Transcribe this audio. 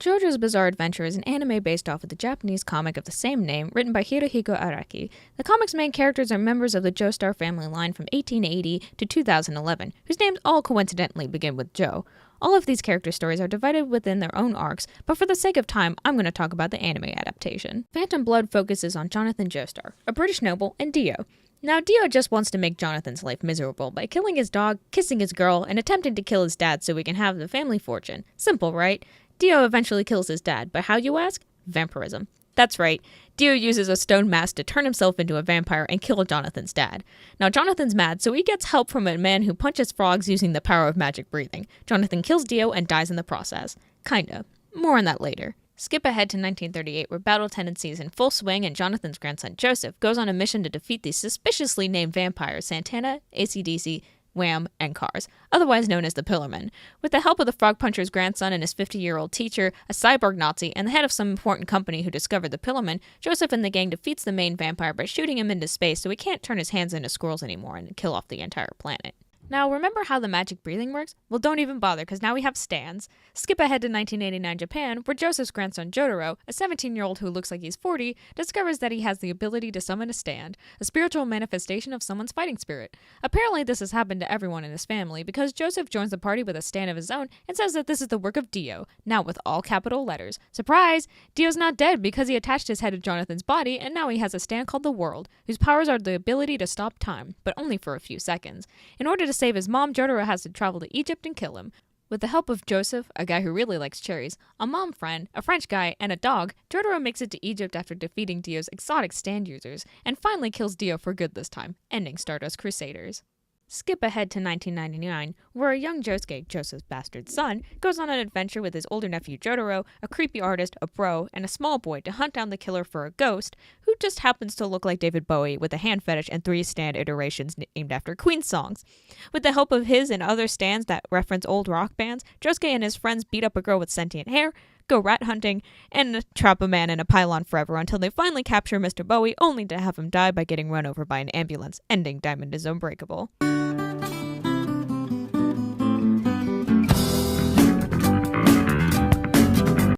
Jojo's Bizarre Adventure is an anime based off of the Japanese comic of the same name, written by Hirohiko Araki. The comic's main characters are members of the Joestar family line from 1880 to 2011, whose names all coincidentally begin with Jo. All of these character stories are divided within their own arcs, but for the sake of time, I'm going to talk about the anime adaptation. Phantom Blood focuses on Jonathan Joestar, a British noble, and Dio. Now, Dio just wants to make Jonathan's life miserable by killing his dog, kissing his girl, and attempting to kill his dad so he can have the family fortune. Simple, right? Dio eventually kills his dad, but how, you ask? Vampirism. That's right. Dio uses a stone mask to turn himself into a vampire and kill Jonathan's dad. Now, Jonathan's mad, so he gets help from a man who punches frogs using the power of magic breathing. Jonathan kills Dio and dies in the process. Kinda. More on that later. Skip ahead to 1938, where battle tendency is in full swing and Jonathan's grandson Joseph goes on a mission to defeat the suspiciously named vampires Santana, AC/DC, Wham, and Cars, otherwise known as the Pillarmen. With the help of the Frog Puncher's grandson and his 50-year-old teacher, a cyborg Nazi, and the head of some important company who discovered the Pillarmen, Joseph and the gang defeats the main vampire by shooting him into space so he can't turn his hands into squirrels anymore and kill off the entire planet. Now, remember how the magic breathing works? Well, don't even bother, because now we have stands. Skip ahead to 1989 Japan, where Joseph's grandson Jotaro, a 17-year-old who looks like he's 40, discovers that he has the ability to summon a stand, a spiritual manifestation of someone's fighting spirit. Apparently, this has happened to everyone in his family, because Joseph joins the party with a stand of his own and says that this is the work of Dio, now with all capital letters. Surprise! Dio's not dead because he attached his head to Jonathan's body, and now he has a stand called the World, whose powers are the ability to stop time, but only for a few seconds. In order to save his mom, Jotaro has to travel to Egypt and kill him. With the help of Joseph, a guy who really likes cherries, a mom friend, a French guy, and a dog, Jotaro makes it to Egypt after defeating Dio's exotic stand users, and finally kills Dio for good this time, ending Stardust Crusaders. Skip ahead to 1999, where a young Josuke, Joseph's bastard son, goes on an adventure with his older nephew Jotaro, a creepy artist, a bro, and a small boy to hunt down the killer for a ghost, who just happens to look like David Bowie with a hand fetish and 3 stand iterations named after Queen songs. With the help of his and other stands that reference old rock bands, Josuke and his friends beat up a girl with sentient hair, go rat hunting, and trap a man in a pylon forever until they finally capture Mr. Bowie, only to have him die by getting run over by an ambulance, ending Diamond is Unbreakable.